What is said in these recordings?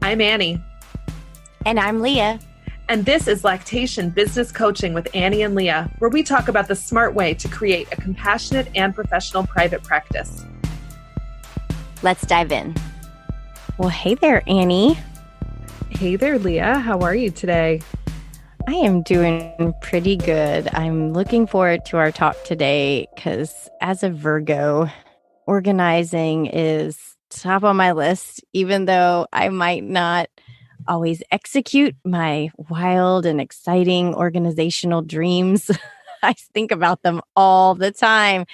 I'm Annie. And I'm Leah. And this is Lactation Business Coaching with Annie and Leah, where we talk about the smart way to create a compassionate and professional private practice. Let's dive in. Well, hey there, Annie. Hey there, Leah. How are you today? I am doing pretty good. I'm looking forward to our talk today because as a Virgo, organizing is top on my list, even though I might not always execute my wild and exciting organizational dreams. I think about them all the time.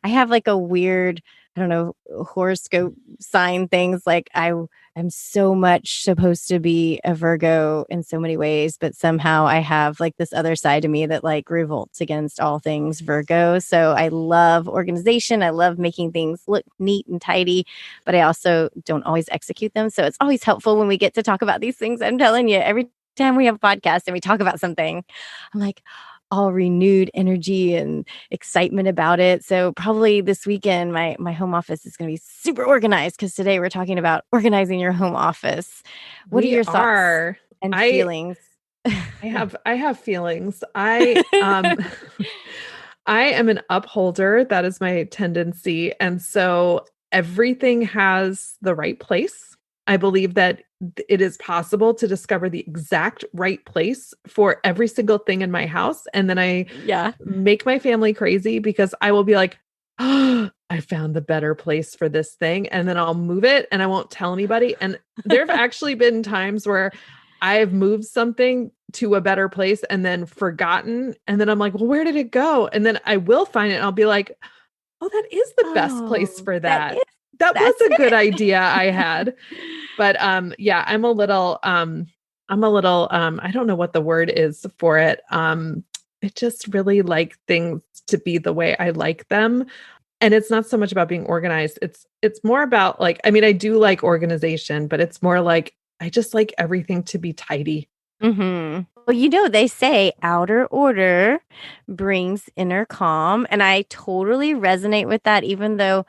I have like a weird, horoscope sign things. Like I'm so much supposed to be a Virgo in so many ways, but somehow I have like this other side of me that like revolts against all things Virgo. So I love organization. I love making things look neat and tidy, but I also don't always execute them. So it's always helpful when we get to talk about these things. I'm telling you, every time we have a podcast and we talk about something, I'm like, all renewed energy and excitement about it. So probably this weekend, my home office is going to be super organized because today we're talking about organizing your home office. What are your thoughts and feelings? I have feelings. I am an upholder. That is my tendency. And so everything has the right place. I believe that it is possible to discover the exact right place for every single thing in my house. And then I make my family crazy because I will be like, oh, I found the better place for this thing. And then I'll move it and I won't tell anybody. And there have actually been times where I've moved something to a better place and then forgotten. And then I'm like, well, where did it go? And then I will find it and I'll be like, oh, that is the best place for that. That was a good idea I had. But I'm a little I don't know what the word is for it. I just really like things to be the way I like them. And it's not so much about being organized. It's more about like, I mean, I do like organization, but it's more like I just like everything to be tidy. Mm-hmm. Well, they say outer order brings inner calm. And I totally resonate with that, even though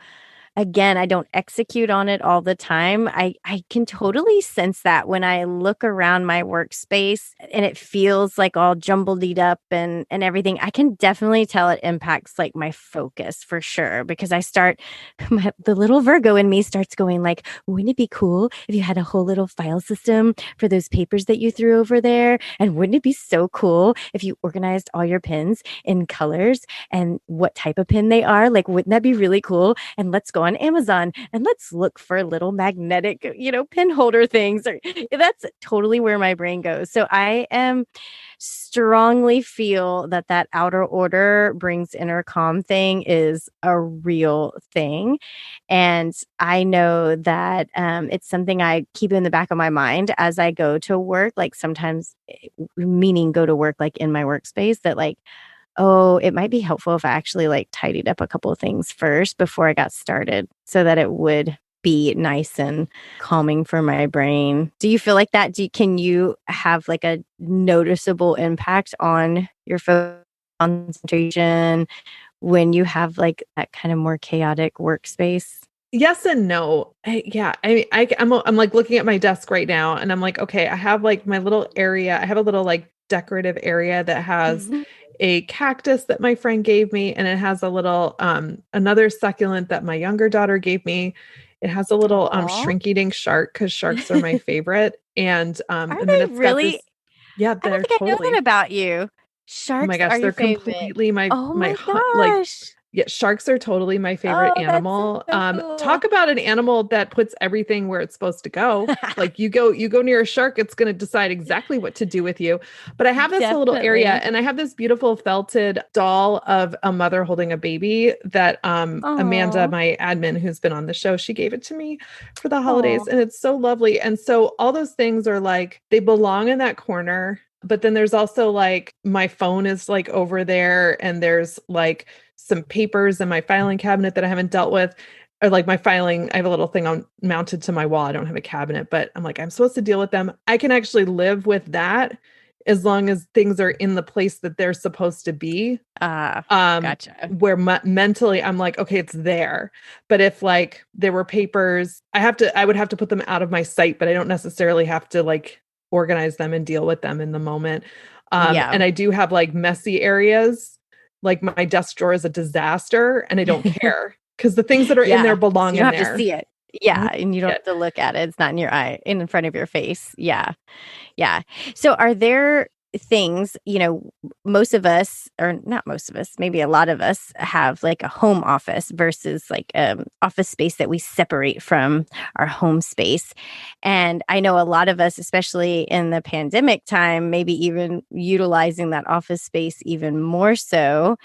again, I don't execute on it all the time. I can totally sense that when I look around my workspace and it feels like all jumbled up and everything. I can definitely tell it impacts like my focus for sure, because I start, the little Virgo in me starts going like, wouldn't it be cool if you had a whole little file system for those papers that you threw over there? And wouldn't it be so cool if you organized all your pins in colors and what type of pin they are? Like, wouldn't that be really cool? And let's go on Amazon and let's look for little magnetic, pin holder things. That's totally where my brain goes. So I am strongly feel that outer order brings inner calm thing is a real thing. And I know that it's something I keep in the back of my mind as I go to work, like sometimes meaning go to work, like in my workspace, that like, oh, it might be helpful if I actually like tidied up a couple of things first before I got started so that it would be nice and calming for my brain. Do you feel like that? Can you have like a noticeable impact on your concentration when you have like that kind of more chaotic workspace? Yes and no. I'm like looking at my desk right now and I'm like, okay, I have like my little area. I have a little like decorative area that has a cactus that my friend gave me, and it has a little another succulent that my younger daughter gave me. It has a little shrink-eating shark because sharks are my favorite. And and then it's really? got this, yeah, they're I don't think totally. I know that about you. Sharks Oh my gosh, are your they're favorite. completely my Oh my gosh. like. Yeah, sharks are totally my favorite animal. That's so cool. Talk about an animal that puts everything where it's supposed to go. Like you go near a shark, it's going to decide exactly what to do with you. But I have this little area and I have this beautiful felted doll of a mother holding a baby that Amanda, my admin who's been on the show, she gave it to me for the holidays. And it's so lovely. And so all those things are like, they belong in that corner. But then there's also like my phone is like over there, and there's like some papers in my filing cabinet that I haven't dealt with, or like my filing. I have a little thing mounted to my wall. I don't have a cabinet, but I'm like, I'm supposed to deal with them. I can actually live with that as long as things are in the place that they're supposed to be. Gotcha. Where mentally I'm like, okay, it's there. But if like there were papers, I would have to put them out of my sight, but I don't necessarily have to like organize them and deal with them in the moment. Yeah. And I do have like messy areas. Like my desk drawer is a disaster and I don't care because the things that are in there Yeah. So belong you don't in have to there. see it. I don't Yeah. And you don't see have to look at it. It's not in your eye, in front of your face. Yeah. Yeah. So are there things, most of us, or not most of us, maybe a lot of us have like a home office versus like office space that we separate from our home space. And I know a lot of us, especially in the pandemic time, maybe even utilizing that office space even more so.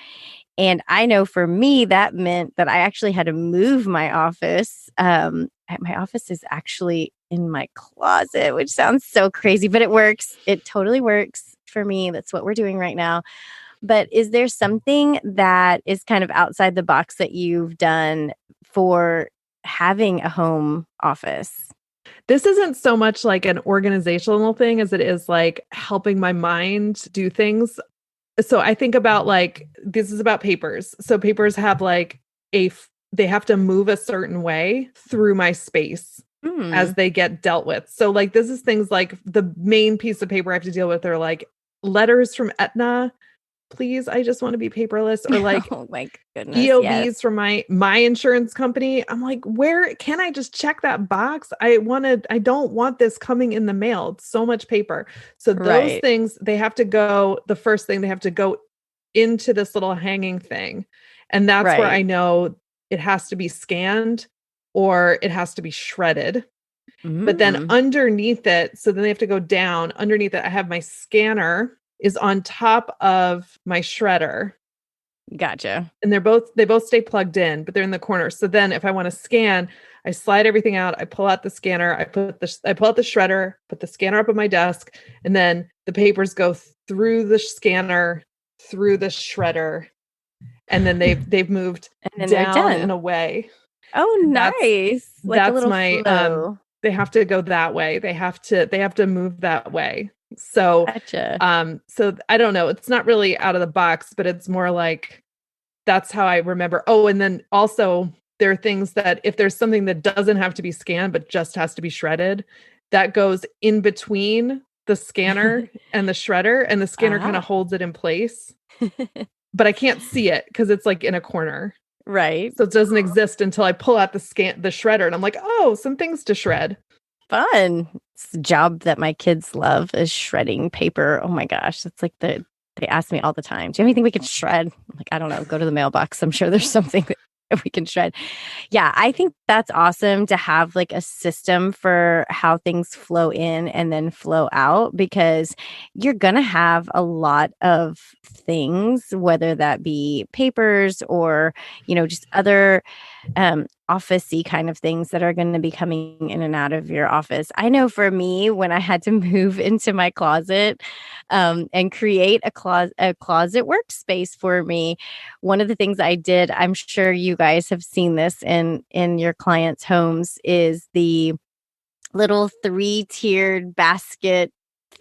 And I know for me, that meant that I actually had to move my office. My office is actually in my closet, which sounds so crazy, but it works. It totally works for me. That's what we're doing right now. But is there something that is kind of outside the box that you've done for having a home office? This isn't so much like an organizational thing as it is like helping my mind do things. So I think about like this is about papers. So papers have like they have to move a certain way through my space Hmm. as they get dealt with. So like this is things like the main piece of paper I have to deal with are like letters from Aetna. Please, I just want to be paperless, or like Oh my goodness. Yes. EOBs from my insurance company. I'm like, where can I just check that box? I don't want this coming in the mail. It's so much paper. So those Right. things, they have to go, the first thing they have to go into this little hanging thing. And that's where I Right. know it has to be scanned or it has to be shredded. But then Mm, underneath it, so then they have to go down. Underneath it, I have my scanner is on top of my shredder, gotcha. and they both stay plugged in, but they're in the corner. So then if I want to scan, I slide everything out, I pull out the scanner, I pull out the shredder, put the scanner up on my desk, and then the papers go through the scanner, through the shredder, and then they've moved And then they're down and done. away. Oh, And nice. Like a that's little my flow. they have to go that way. They have to move that way. So Gotcha. so I don't know, it's not really out of the box, but it's more like that's how I remember. Oh, and then also there are things that if there's something that doesn't have to be scanned but just has to be shredded, that goes in between the scanner and the shredder, and the scanner kind of Ah. holds it in place, but I can't see it because it's like in a corner. Right. So it doesn't exist until I pull out the shredder and I'm like, oh, some things to shred. Fun. It's a job that my kids love is shredding paper. Oh my gosh. It's like they ask me all the time, do you have anything we can shred? I'm like, I don't know. Go to the mailbox. I'm sure there's something that we can shred. Yeah, I think that's awesome to have like a system for how things flow in and then flow out because you're going to have a lot of things, whether that be papers or, just other office-y kind of things that are going to be coming in and out of your office. I know for me, when I had to move into my closet and create a closet workspace for me, one of the things I did, I'm sure you guys have seen this in your clients' homes, is the little three-tiered basket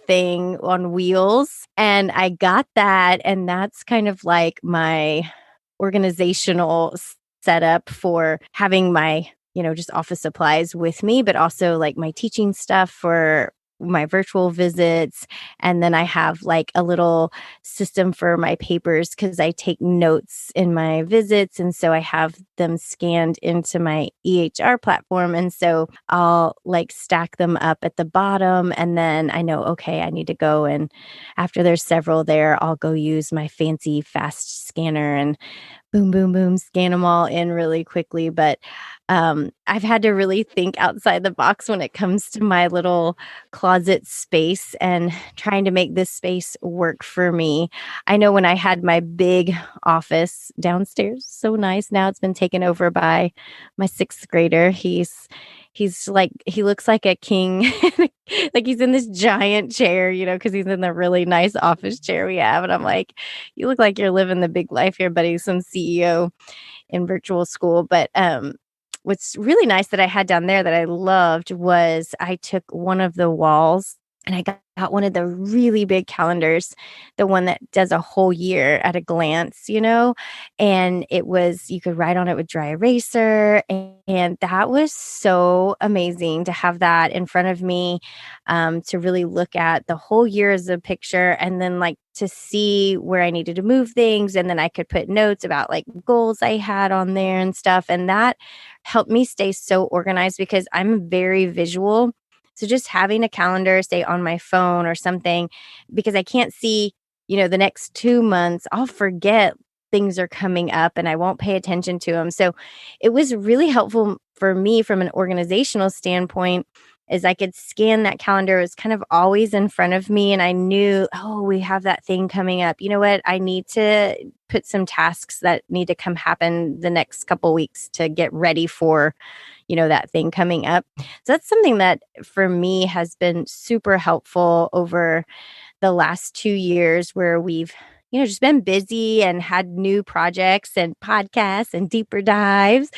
thing on wheels. And I got that, and that's kind of like my organizational setup for having my, just office supplies with me, but also like my teaching stuff for my virtual visits. And then I have like a little system for my papers because I take notes in my visits. And so I have them scanned into my EHR platform. And so I'll like stack them up at the bottom. And then I know, okay, I need to go. And after there's several there, I'll go use my fancy fast scanner and boom, boom, boom, scan them all in really quickly. But I've had to really think outside the box when it comes to my little closet space and trying to make this space work for me. I know when I had my big office downstairs, so nice. Now it's been taken over by my sixth grader. He's like, he looks like a king. Like he's in this giant chair, because he's in the really nice office chair we have. And I'm like, you look like you're living the big life here, buddy. Some CEO in virtual school. But what's really nice that I had down there that I loved was I took one of the walls And I got one of the really big calendars, the one that does a whole year at a glance, and you could write on it with dry eraser. And that was so amazing to have that in front of me, to really look at the whole year as a picture, and then like to see where I needed to move things. And then I could put notes about like goals I had on there and stuff. And that helped me stay so organized because I'm very visual. So just having a calendar, say on my phone or something, because I can't see, the next 2 months, I'll forget things are coming up and I won't pay attention to them. So it was really helpful for me from an organizational standpoint, is I could scan that calendar. It was kind of always in front of me. And I knew, oh, we have that thing coming up. You know what? I need to put some tasks that need to come happen the next couple weeks to get ready for, that thing coming up. So that's something that for me has been super helpful over the last 2 years, where we've just been busy and had new projects and podcasts and deeper dives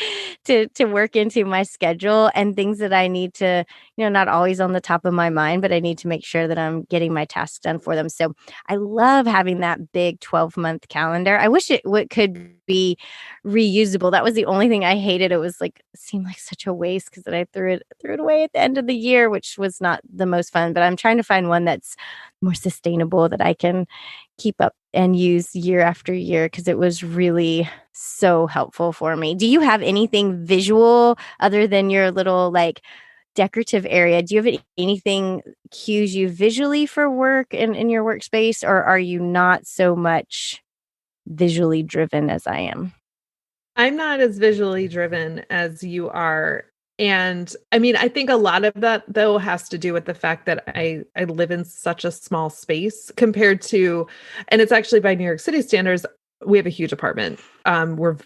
to work into my schedule, and things that I need to, not always on the top of my mind, but I need to make sure that I'm getting my tasks done for them. So I love having that big 12-month calendar. I wish could be reusable. That was the only thing I hated. It was like, it seemed like such a waste because then I threw it away at the end of the year, which was not the most fun. But I'm trying to find one that's more sustainable that I can keep up and use year after year, because it was really so helpful for me. Do you have anything visual other than your little like decorative area? Do you have anything cues you visually for work in your workspace, or are you not so much visually driven as I am? I'm not as visually driven as you are. And I mean, I think a lot of that though has to do with the fact that I live in such a small space compared to, and it's actually by New York City standards, we have a huge apartment. We're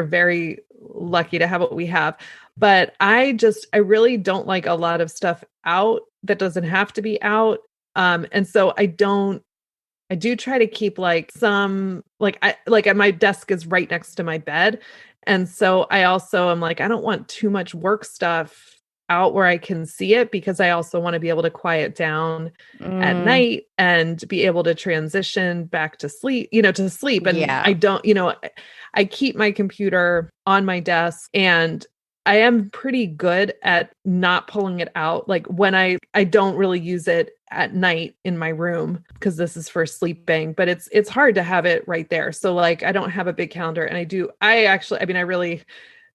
very lucky to have what we have. But I really don't like a lot of stuff out that doesn't have to be out. And so I do try to keep like some my desk is right next to my bed. And so I also am like, I don't want too much work stuff out where I can see it, because I also want to be able to quiet down at Mm, night and be able to transition back to sleep, to sleep. And yeah. I don't, I keep my computer on my desk, and I am pretty good at not pulling it out. Like when I don't really use it at night in my room because this is for sleeping, but it's hard to have it right there. So like I don't have a big calendar, and I really,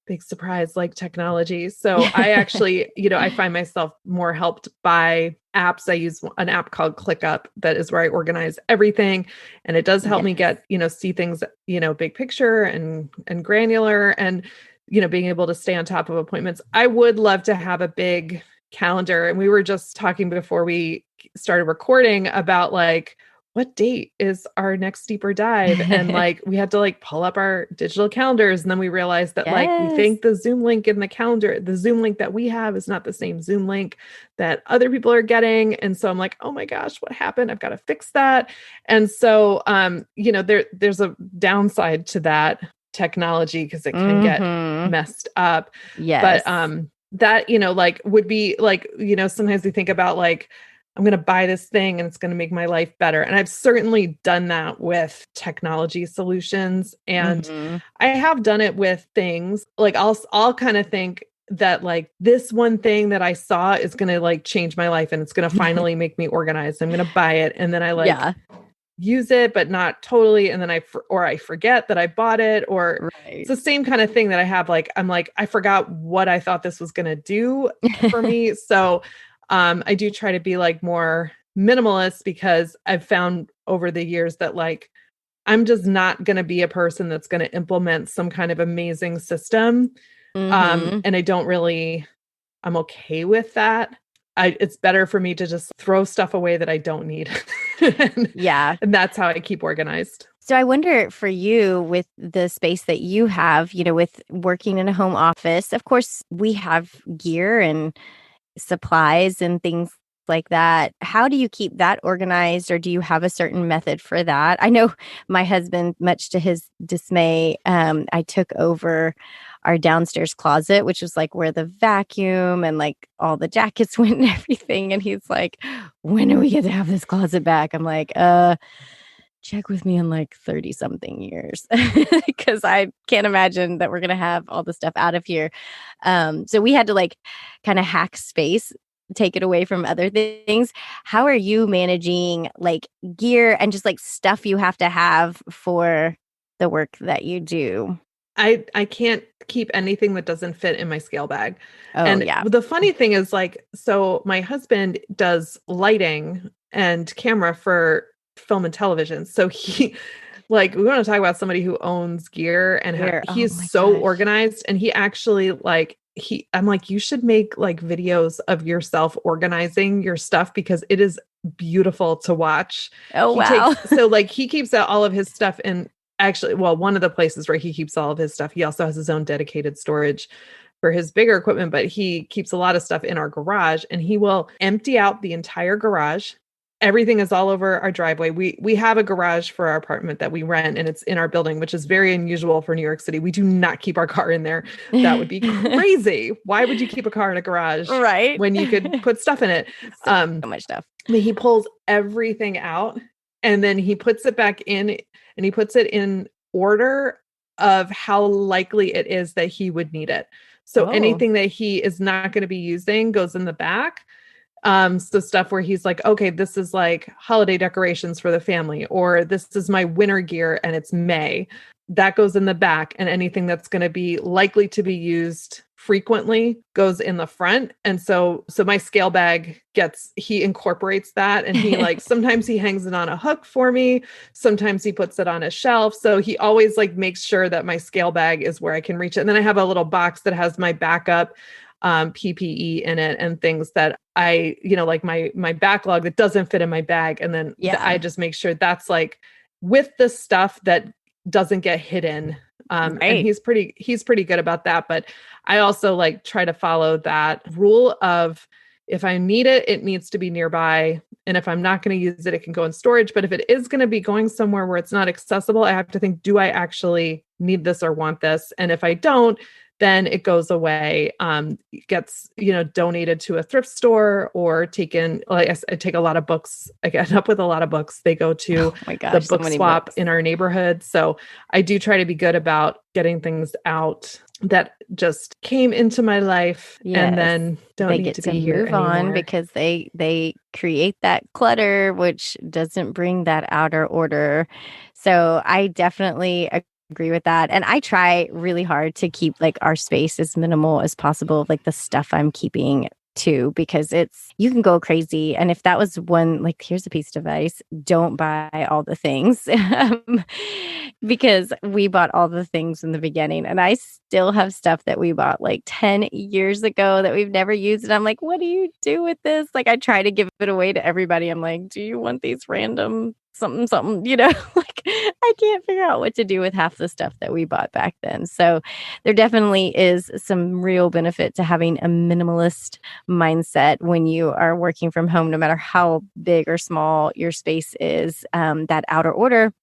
big surprise, like technology. So I actually, I find myself more helped by apps. I use an app called ClickUp that is where I organize everything. And it does help me Yes. get, see things, big picture and granular, and, being able to stay on top of appointments. I would love to have a big calendar. And we were just talking before we started recording about like, what date is our next deeper dive? And like, we had to like pull up our digital calendars. And then we realized that like, we Yes. think the Zoom link in the calendar, the Zoom link that we have is not the same Zoom link that other people are getting. And so I'm like, oh my gosh, what happened? I've got to fix that. And so, there's a downside to that technology because it can get Mm-hmm. messed up. But, Yes. that, like would be like, sometimes we think about like, I'm going to buy this thing and it's going to make my life better. And I've certainly done that with technology solutions. And Mm-hmm. I have done it with things like I'll kind of think that like this one thing that I saw is going to like change my life and it's going to finally make me organized. I'm going to buy it. And then I like Yeah. use it, but not totally. And then I forget that I bought it, or it's Right. the same kind of thing that I have. Like, I'm like, I forgot what I thought this was going to do for me. So, I do try to be like more minimalist, because I've found over the years that like, I'm just not going to be a person that's going to implement some kind of amazing system. Mm-hmm. And I'm okay with that. It's better for me to just throw stuff away that I don't need. and, Yeah. and that's how I keep organized. So I wonder for you, with the space that you have, with working in a home office, of course, we have gear and supplies and things like that. How do you keep that organized, or do you have a certain method for that? I know my husband, much to his dismay, I took over our downstairs closet, which was like where the vacuum and like all the jackets went and everything. And he's like, when are we going to have this closet back? I'm like, check with me in like 30 something years because I can't imagine that we're going to have all the stuff out of here. So we had to like kind of hack space, take it away from other things. How are you managing like gear and just like stuff you have to have for the work that you do? I can't keep anything that doesn't fit in my scale bag. Oh, And yeah. the funny thing is, like, so my husband does lighting and camera for film and television. So he, like, we want to talk about somebody who owns gear and Gear. Oh he's my so gosh. organized. And he actually, like, I'm like, you should make like videos of yourself organizing your stuff because it is beautiful to watch. Oh, He wow. takes, so like, he keeps out all of his stuff in, actually, well, one of the places where he keeps all of his stuff, he also has his own dedicated storage for his bigger equipment, but he keeps a lot of stuff in our garage, and he will empty out the entire garage. Everything is all over our driveway. We have a garage for our apartment that we rent, and it's in our building, which is very unusual for New York City. We do not keep our car in there. That would be crazy. Why would you keep a car in a garage Right. when you could put stuff in it? So much stuff. But he pulls everything out and then he puts it back in, and he puts it in order of how likely it is that he would need it. So Oh. anything that he is not going to be using goes in the back. So stuff where he's like, okay, this is like holiday decorations for the family, or this is my winter gear and it's May. That goes in the back, and anything that's going to be likely to be used frequently goes in the front. And so my scale bag he incorporates that, and he like, sometimes he hangs it on a hook for me. Sometimes he puts it on a shelf. So he always like makes sure that my scale bag is where I can reach it. And then I have a little box that has my backup PPE in it and things that I, like my backlog that doesn't fit in my bag. And then Yeah. I just make sure that's like with the stuff that doesn't get hidden. And Right. he's pretty good about that. But I also like try to follow that rule of, if I need it, it needs to be nearby. And if I'm not going to use it, it can go in storage. But if it is going to be going somewhere where it's not accessible, I have to think, do I actually need this or want this? And if I don't, then it goes away, gets, donated to a thrift store or taken, like I take a lot of books. I end up with a lot of books. They go to Oh my gosh, the so book many swap books. in our neighborhood. So I do try to be good about getting things out that just came into my life and Yes. then don't They need get to to be here move on anymore. because they create that clutter, which doesn't bring that outer order. So I definitely agree with that. And I try really hard to keep like our space as minimal as possible, like the stuff I'm keeping too, because you can go crazy. And if that was one, like, here's a piece of advice, don't buy all the things because we bought all the things in the beginning. And I still have stuff that we bought like 10 years ago that we've never used. And I'm like, what do you do with this? Like, I try to give it away to everybody. I'm like, do you want these random something, something, like I can't figure out what to do with half the stuff that we bought back then. So there definitely is some real benefit to having a minimalist mindset when you are working from home, no matter how big or small your space is. That outer order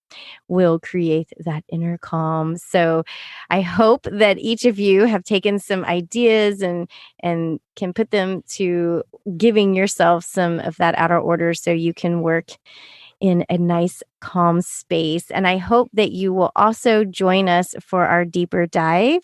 will create that inner calm. So I hope that each of you have taken some ideas and can put them to giving yourself some of that outer order so you can work in a nice, calm space. And I hope that you will also join us for our deeper dive.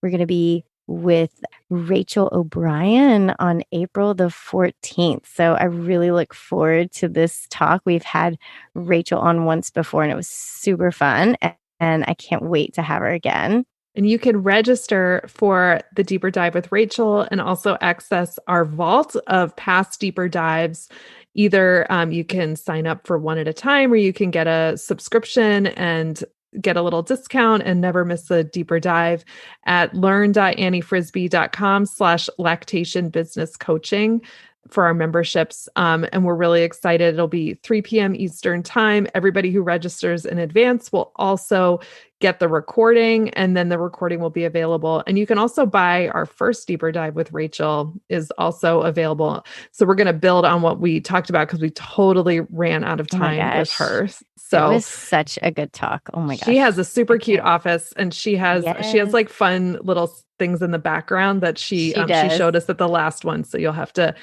We're going to be with Rachel O'Brien on April the 14th. So I really look forward to this talk. We've had Rachel on once before and it was super fun. And I can't wait to have her again. And you can register for the deeper dive with Rachel and also access our vault of past deeper dives. Either you can sign up for one at a time, or you can get a subscription and get a little discount and never miss a deeper dive at learn.anniefrisbee.com/lactation business coaching for our memberships. And we're really excited. It'll be 3 p.m. Eastern time. Everybody who registers in advance will also get the recording, and then the recording will be available. And you can also buy our first deeper dive with Rachel is also available. So we're going to build on what we talked about because we totally ran out of Oh my time with gosh. her. It So was such a good talk. Oh my gosh. she has a super I cute can't- office, and she has Yes. like fun little things in the background that she does. showed us at the last one. So you have to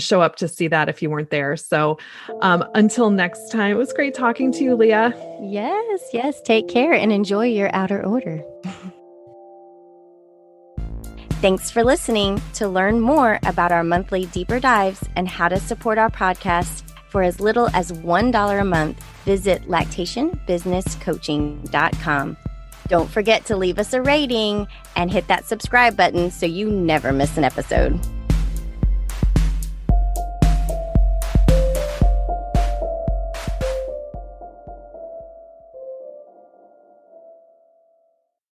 show up to see that if you weren't there. So until next time, it was great talking to you, Leah. Yes. Take care and enjoy your outer order. Thanks for listening. To learn more about our monthly deeper dives and how to support our podcast for as little as $1 a month, visit lactationbusinesscoaching.com. Don't forget to leave us a rating and hit that subscribe button so you never miss an episode.